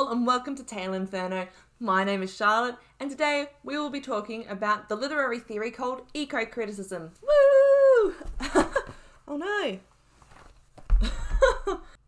all, and welcome to TaleInferno. My name is Charlotte, and today we will be talking about the literary theory called ecocriticism. Woo! Oh no.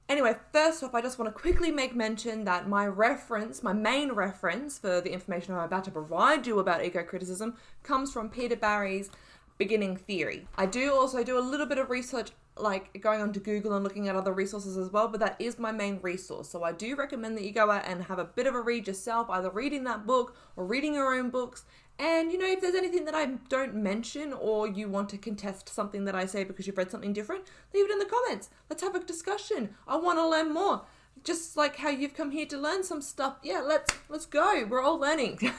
Anyway, first off, I just want to quickly make mention that my main reference for the information I'm about to provide you about ecocriticism comes from Peter Barry's Beginning Theory. I do also do a little bit of research, like going onto Google and looking at other resources as well, but that is my main resource. So I do recommend that you go out and have a bit of a read yourself, either reading that book or reading your own books. And, if there's anything that I don't mention or you want to contest something that I say because you've read something different, leave it in the comments. Let's have a discussion. I want to learn more. Just like how you've come here to learn some stuff. Yeah, let's go. We're all learning.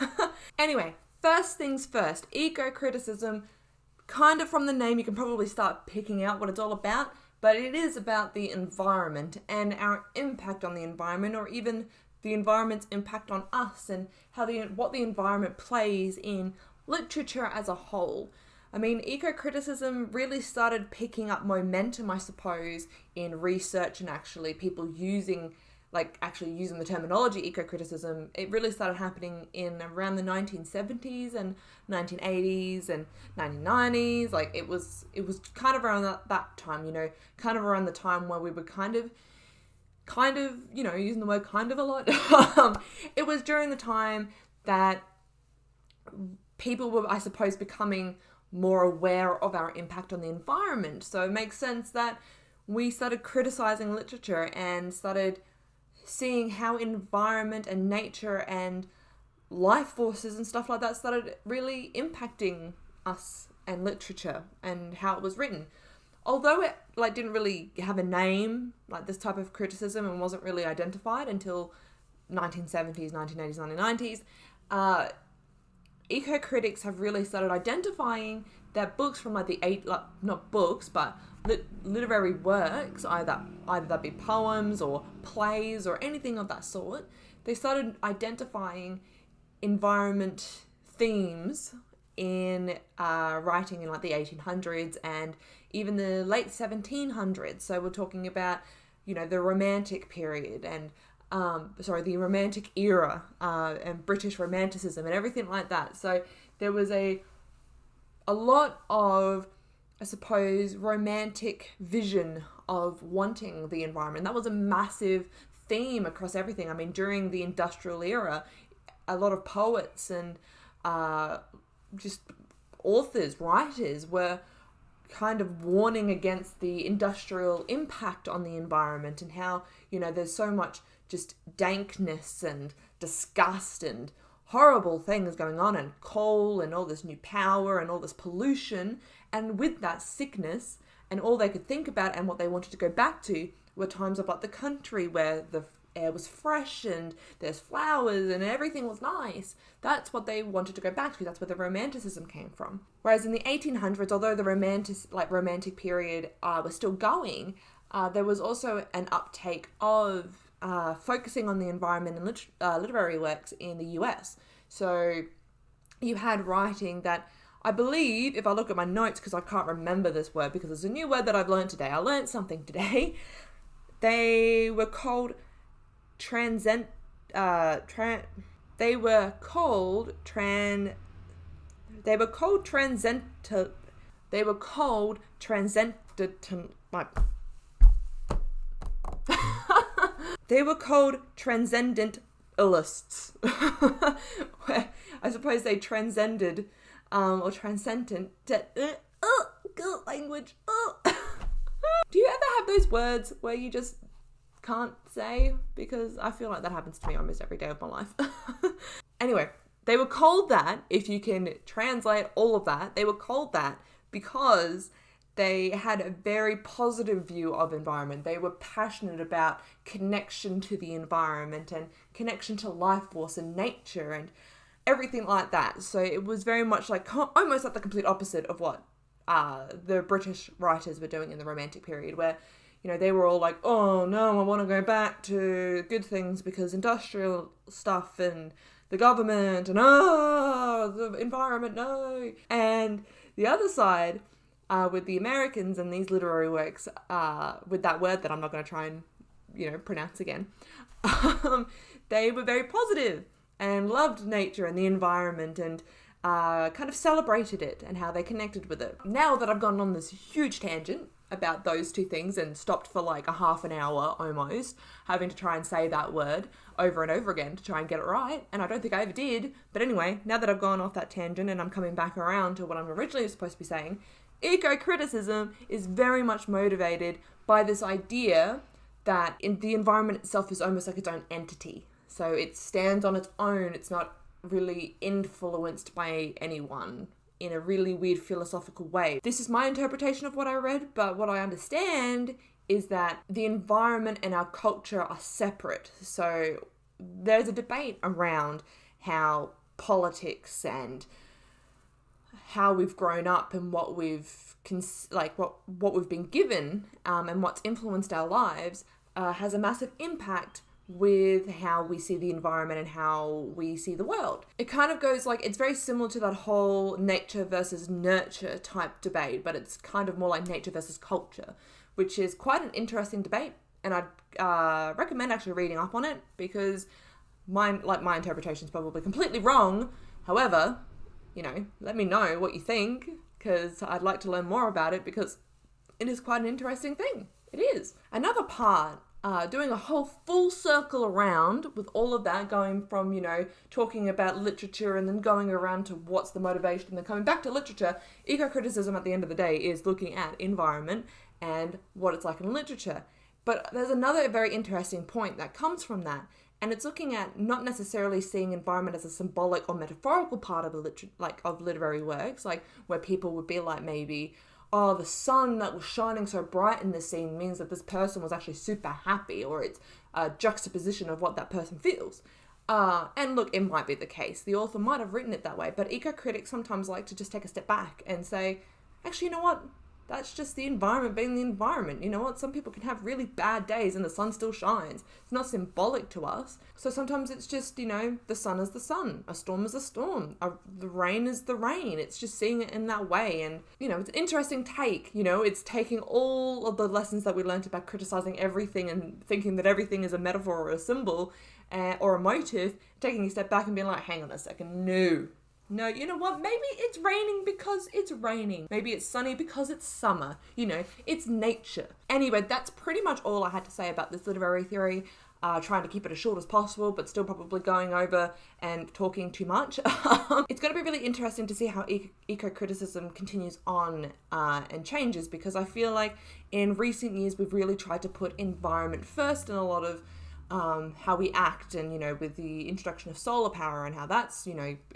Anyway, first things first, eco-criticism. Kind of from the name, you can probably start picking out what it's all about, but it is about the environment and our impact on the environment, or even the environment's impact on us, and what the environment plays in literature as a whole. I mean, eco-criticism really started picking up momentum, I suppose, in research and actually people using the terminology eco-criticism. It really started happening in around the 1970s and 1980s and 1990s. Like it was kind of around that time, kind of around the time where we were kind of, using the word kind of a lot. It was during the time that people were, I suppose, becoming more aware of our impact on the environment. So it makes sense that we started criticizing literature and started seeing how environment and nature and life forces and stuff like that started really impacting us and literature and how it was written. Although it didn't really have a name, this type of criticism, and wasn't really identified until 1970s, 1980s, 1990s, eco-critics have really started identifying that books from not books, but literary works, either that be poems or plays or anything of that sort, they started identifying environment themes in writing in the 1800s and even the late 1700s. So we're talking about, the Romantic period and the Romantic era and British Romanticism and everything like that. So there was a lot of, I suppose, romantic vision of wanting the environment. That was a massive theme across everything. I mean, during the industrial era, a lot of poets and just authors, writers were kind of warning against the industrial impact on the environment and how, there's so much just dankness and disgust and horrible things going on, and coal and all this new power and all this pollution, and with that sickness, and all they could think about and what they wanted to go back to were times of the country where the air was fresh and there's flowers and everything was nice. That's what they wanted to go back to. That's where the Romanticism came from. Whereas in the 1800s, although the romantic period was still going, there was also an uptake of focusing on the environment and literary works in the US. So you had writing that, I believe, if I look at my notes, because I can't remember this word because it's a new word that I've learned today. I learned something today. They were called transcendentalists. Where I suppose they transcended or transcendent. Good language. Do you ever have those words where you just can't say? Because I feel like that happens to me almost every day of my life. Anyway, they were called that, if you can translate all of that, they were called that because they had a very positive view of environment. They were passionate about connection to the environment and connection to life force and nature and everything like that. So it was very much almost like the complete opposite of what the British writers were doing in the Romantic period, where, they were all like, oh no, I want to go back to good things because industrial stuff and the government and the environment, no. And the other side, with the Americans and these literary works, with that word that I'm not going to try and pronounce again, they were very positive and loved nature and the environment and kind of celebrated it and how they connected with it. Now that I've gone on this huge tangent about those two things and stopped for like a half an hour almost, having to try and say that word over and over again to try and get it right, and I don't think I ever did, but anyway, now that I've gone off that tangent and I'm coming back around to what I'm originally supposed to be saying, eco-criticism is very much motivated by this idea that the environment itself is almost like its own entity. So it stands on its own, it's not really influenced by anyone in a really weird philosophical way. This is my interpretation of what I read, but what I understand is that the environment and our culture are separate. So there's a debate around how politics and how we've grown up and what we've what we've been given and what's influenced our lives has a massive impact with how we see the environment and how we see the world. It kind of goes like, it's very similar to that whole nature versus nurture type debate, but it's kind of more like nature versus culture, which is quite an interesting debate, and I'd recommend actually reading up on it, because my interpretation is probably completely wrong. However, let me know what you think, because I'd like to learn more about it, because it is quite an interesting thing. It is. Another part, doing a whole full circle around with all of that, going from, talking about literature and then going around to what's the motivation and then coming back to literature. Eco-criticism at the end of the day is looking at environment and what it's like in literature. But there's another very interesting point that comes from that, and it's looking at not necessarily seeing environment as a symbolic or metaphorical part of of literary works, like where people would be like maybe, oh, the sun that was shining so bright in this scene means that this person was actually super happy, or it's a juxtaposition of what that person feels. And look, it might be the case. The author might have written it that way, but eco-critics sometimes like to just take a step back and say, actually, you know what? That's just the environment being the environment. You know what? Some people can have really bad days and the sun still shines. It's not symbolic to us. So sometimes it's just, the sun is the sun. A storm is a storm. The rain is the rain. It's just seeing it in that way. And, it's an interesting take. It's taking all of the lessons that we learned about criticizing everything and thinking that everything is a metaphor or a symbol or a motive, taking a step back and being like, hang on a second, No, you know what? Maybe it's raining because it's raining. Maybe it's sunny because it's summer. It's nature. Anyway, that's pretty much all I had to say about this literary theory. Trying to keep it as short as possible, but still probably going over and talking too much. It's going to be really interesting to see how eco-criticism continues on and changes, because I feel like in recent years we've really tried to put environment first in a lot of how we act, and with the introduction of solar power and how that's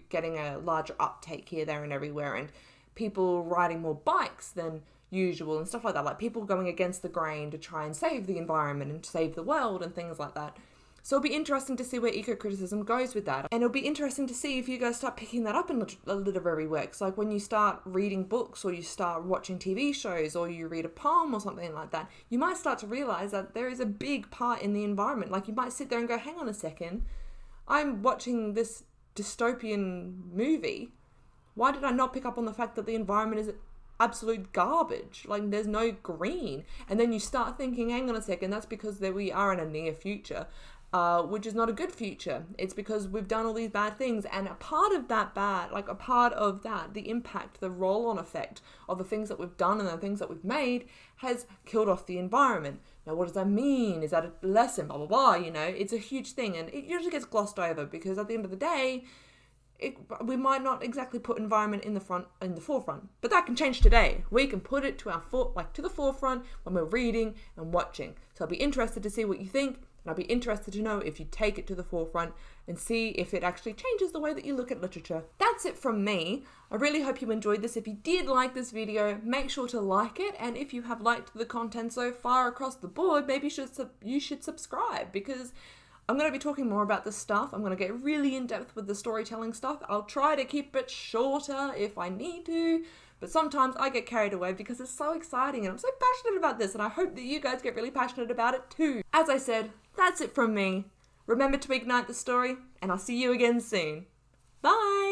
getting a larger uptake here, there and everywhere, and people riding more bikes than usual and stuff like that, like people going against the grain to try and save the environment and save the world and things like that. So it'll be interesting to see where eco-criticism goes with that. And it'll be interesting to see if you guys start picking that up in literary works. Like when you start reading books, or you start watching TV shows, or you read a poem or something like that, you might start to realize that there is a big part in the environment. Like you might sit there and go, hang on a second, I'm watching this dystopian movie. Why did I not pick up on the fact that the environment is absolute garbage? Like there's no green. And then you start thinking, hang on a second, that's because we are in a near future. Which is not a good future. It's because we've done all these bad things, and a part of that, the impact, the roll-on effect of the things that we've done and the things that we've made has killed off the environment. Now, what does that mean? Is that a lesson? Blah, blah, blah, it's a huge thing, and it usually gets glossed over, because at the end of the day, we might not exactly put environment in the forefront, but that can change today. We can put it to the forefront when we're reading and watching. So I'll be interested to see what you think. And I'll be interested to know if you take it to the forefront and see if it actually changes the way that you look at literature. That's it from me. I really hope you enjoyed this. If you did like this video, make sure to like it. And if you have liked the content so far across the board, maybe you should subscribe, because I'm going to be talking more about this stuff. I'm going to get really in depth with the storytelling stuff. I'll try to keep it shorter if I need to. But sometimes I get carried away because it's so exciting and I'm so passionate about this, and I hope that you guys get really passionate about it too. As I said, that's it from me. Remember to ignite the story, and I'll see you again soon. Bye!